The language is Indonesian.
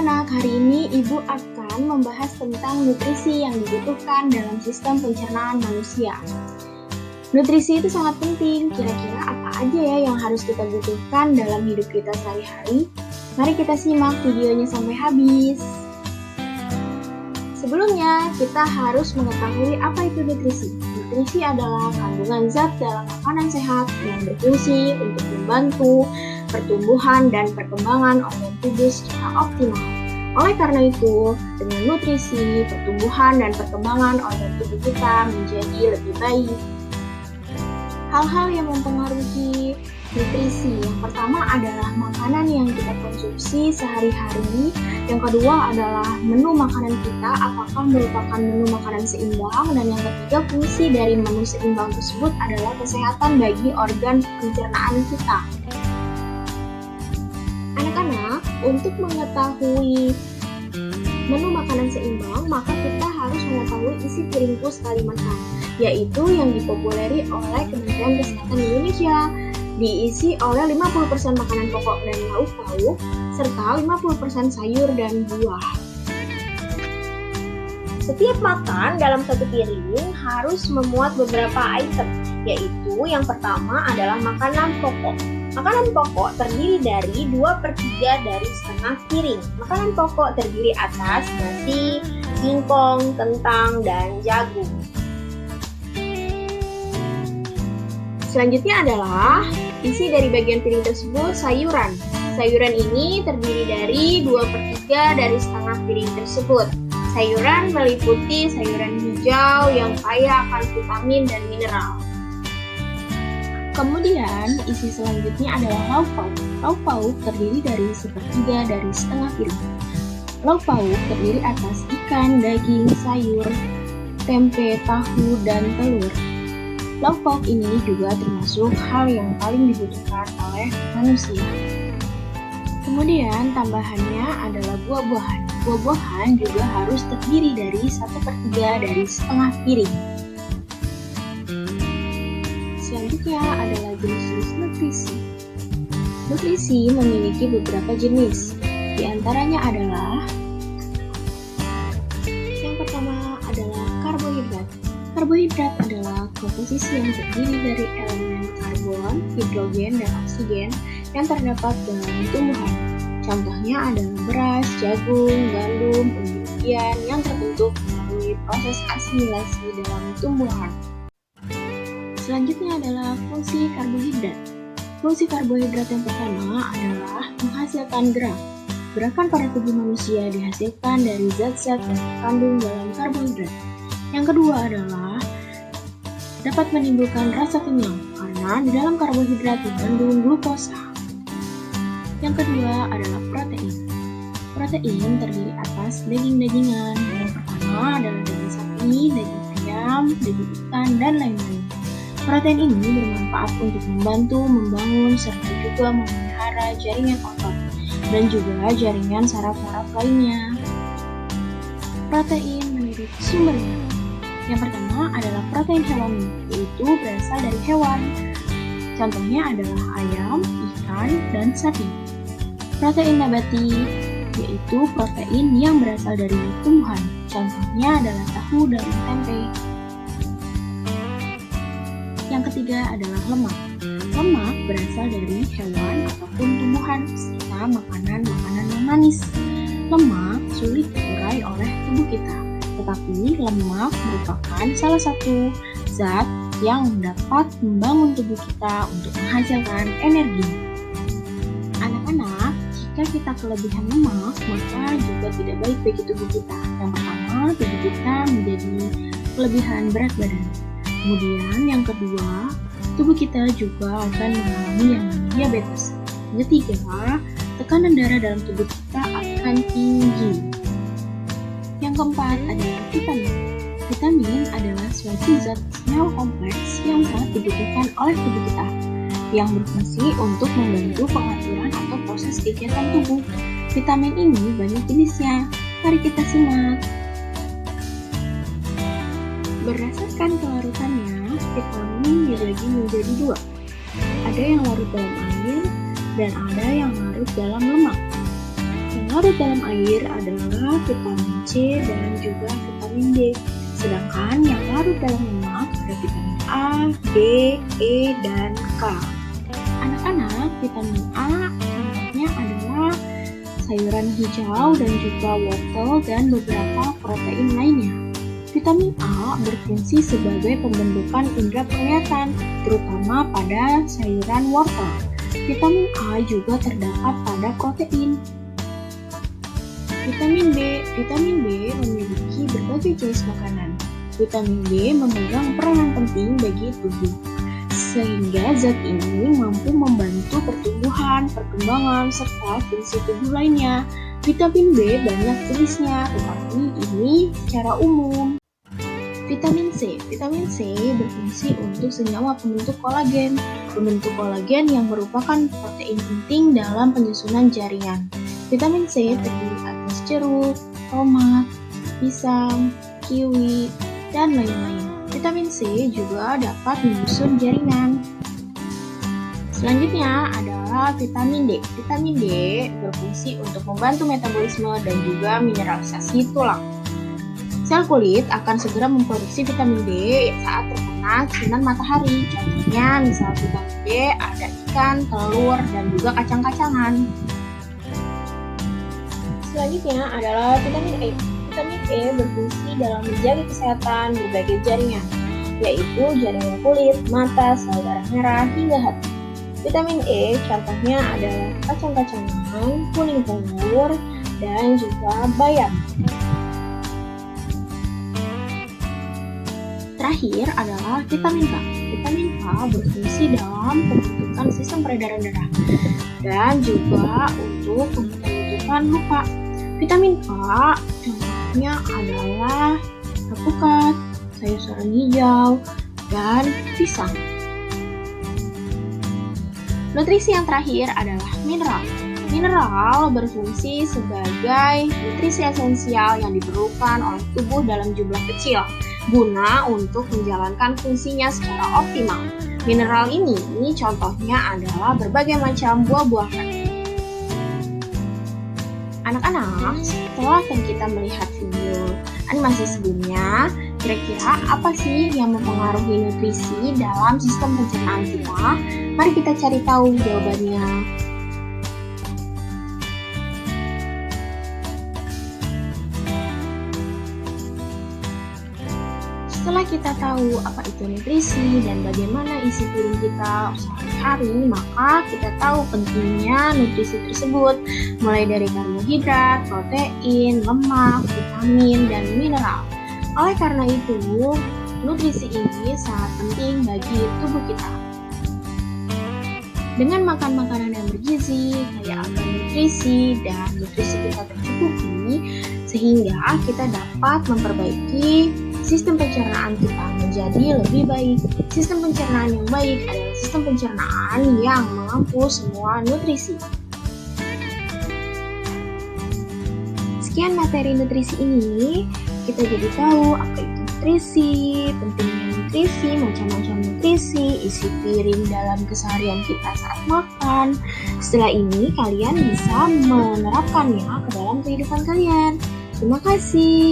Anak-anak, hari ini Ibu akan membahas tentang nutrisi yang dibutuhkan dalam sistem pencernaan manusia. Nutrisi itu sangat penting. Kira-kira apa aja ya yang harus kita butuhkan dalam hidup kita sehari-hari? Mari kita simak videonya sampai habis. Sebelumnya, kita harus mengetahui apa itu nutrisi. Nutrisi adalah kandungan zat dalam makanan sehat yang berfungsi untuk membantu pertumbuhan dan perkembangan organ tubuh secara optimal. Oleh karena itu, dengan nutrisi, pertumbuhan dan perkembangan organ tubuh kita menjadi lebih baik. Hal-hal yang mempengaruhi nutrisi, yang pertama adalah makanan yang kita konsumsi sehari-hari. Yang kedua adalah menu makanan kita, apakah merupakan menu makanan seimbang. Dan yang ketiga, fungsi dari menu seimbang tersebut adalah kesehatan bagi organ pencernaan kita. Anak-anak, untuk mengetahui menu makanan seimbang, maka kita harus mengetahui isi piringku sekali makan, yaitu yang dipopuleri oleh Kementerian Kesehatan Indonesia. Diisi oleh 50% makanan pokok dan lauk pauk, serta 50% sayur dan buah. Setiap makan dalam satu piring harus memuat beberapa item, yaitu yang pertama adalah makanan pokok. Makanan pokok terdiri dari 2/3 dari setengah piring. Makanan pokok terdiri atas nasi, singkong, kentang, dan jagung. Selanjutnya adalah isi dari bagian piring tersebut sayuran. Sayuran ini terdiri dari 2/3 dari setengah piring tersebut. Sayuran meliputi sayuran hijau yang kaya akan vitamin dan mineral. Kemudian, isi selanjutnya adalah lauk pauk. Lauk pauk terdiri dari 1/3 dari setengah piring. Lauk pauk terdiri atas ikan, daging, sayur, tempe, tahu, dan telur. Lauk pauk ini juga termasuk hal yang paling dibutuhkan oleh manusia. Kemudian tambahannya adalah buah-buahan. Buah-buahan juga harus terdiri dari 1/3 dari setengah piring. Selanjutnya adalah jenis-jenis nutrisi. Nutrisi memiliki beberapa jenis. Di antaranya adalah yang pertama adalah karbohidrat. Karbohidrat adalah komposisi yang terdiri dari elemen karbon, hidrogen, dan oksigen yang terdapat dalam tumbuhan. Contohnya adalah beras, jagung, gandum, umbi-umbian yang terbentuk melalui proses asimilasi dalam tumbuhan. Selanjutnya adalah fungsi karbohidrat. Fungsi karbohidrat yang pertama adalah menghasilkan gerak. Gerakan pada tubuh manusia dihasilkan dari zat-zat yang terkandung dalam karbohidrat. Yang kedua adalah dapat menimbulkan rasa kenyang karena di dalam karbohidrat mengandung glukosa. Yang kedua adalah protein. Protein terdiri atas daging-dagingan. Yang pertama adalah daging sapi, daging ayam, daging ikan, dan lain-lain. Protein ini bermanfaat untuk membantu membangun serta juga memelihara jaringan otot dan juga jaringan saraf-saraf lainnya. Protein menurut sumbernya. Yang pertama adalah protein hewani, yaitu berasal dari hewan. Contohnya adalah ayam, ikan, dan sapi. Protein nabati, yaitu protein yang berasal dari tumbuhan. Contohnya adalah tahu dan tempe. Yang ketiga adalah lemak. Lemak berasal dari hewan ataupun tumbuhan serta makanan-makanan yang manis. Lemak sulit diurai oleh tubuh kita, tetapi lemak merupakan salah satu zat yang dapat membangun tubuh kita untuk menghasilkan energi. Anak-anak, jika kita kelebihan lemak, maka juga tidak baik bagi tubuh kita. Yang pertama, tubuh kita menjadi kelebihan berat badan. Kemudian yang kedua, tubuh kita juga akan mengalami yang namanya diabetes. Yang ketiga, tekanan darah dalam tubuh kita akan tinggi. Yang keempat adalah vitamin. Vitamin adalah suatu zat senyawa kompleks yang sangat dibutuhkan oleh tubuh kita, yang berfungsi untuk membantu pengaturan atau proses kegiatan tubuh. Vitamin ini banyak jenisnya. Mari kita simak. Berdasarkan kelarutannya, vitamin dibagi menjadi 2. Ada yang larut dalam air dan ada yang larut dalam lemak. Yang larut dalam air adalah vitamin C dan juga vitamin D. Sedangkan yang larut dalam lemak ada vitamin A, D, E, dan K. Anak-anak, vitamin A contohnya adalah sayuran hijau dan juga wortel dan beberapa protein lainnya. Vitamin A berfungsi sebagai pembentukan indera penglihatan, terutama pada sayuran wortel. Vitamin A juga terdapat pada protein. Vitamin B memiliki berbagai jenis makanan. Vitamin B memegang peranan penting bagi tubuh, sehingga zat ini mampu membantu pertumbuhan, perkembangan, serta fungsi tubuh lainnya. Vitamin B banyak jenisnya, tetapi ini secara umum. Vitamin C berfungsi untuk senyawa pembentuk kolagen. Pembentuk kolagen yang merupakan protein penting dalam penyusunan jaringan. Vitamin C terdiri atas jeruk, tomat, pisang, kiwi, dan lain-lain. Vitamin C juga dapat menyusun jaringan. Selanjutnya adalah vitamin D. Vitamin D berfungsi untuk membantu metabolisme dan juga mineralisasi tulang. Sel kulit akan segera memproduksi vitamin D saat terkena sinar matahari. Contohnya misal vitamin D ada ikan, telur, dan juga kacang-kacangan. Selanjutnya adalah vitamin E. Vitamin E berfungsi dalam menjaga kesehatan berbagai jaringan, yaitu jaringan kulit, mata, sel darah merah, hingga hati. Vitamin E contohnya adalah kacang-kacangan, kuning telur, dan juga bayam. Terakhir adalah vitamin K. Vitamin K berfungsi dalam pembentukan sistem peredaran darah dan juga untuk pembentukan luka. Vitamin K contohnya adalah alpukat, sayur-sayuran hijau, dan pisang. Nutrisi yang terakhir adalah mineral. Mineral berfungsi sebagai nutrisi esensial yang diperlukan oleh tubuh dalam jumlah kecil guna untuk menjalankan fungsinya secara optimal. Mineral ini contohnya adalah berbagai macam buah-buahan. Anak-anak, setelah kita melihat video animasi sebelumnya, kira-kira apa sih yang mempengaruhi nutrisi dalam sistem pencernaan kita? Mari kita cari tahu jawabannya. Setelah kita tahu apa itu nutrisi dan bagaimana isi piring kita sehari-hari, maka kita tahu pentingnya nutrisi tersebut, mulai dari karbohidrat, protein, lemak, vitamin, dan mineral. Oleh karena itu, nutrisi ini sangat penting bagi tubuh kita. Dengan makan makanan yang bergizi, kaya akan nutrisi, dan nutrisi kita tercukupi, sehingga kita dapat memperbaiki sistem pencernaan kita menjadi lebih baik. Sistem pencernaan yang baik adalah sistem pencernaan yang mengampu semua nutrisi. Sekian materi nutrisi ini, kita jadi tahu apa itu nutrisi, pentingnya nutrisi, macam-macam nutrisi, isi piring dalam keseharian kita saat makan. Setelah ini, kalian bisa menerapkannya ke dalam kehidupan kalian. Terima kasih.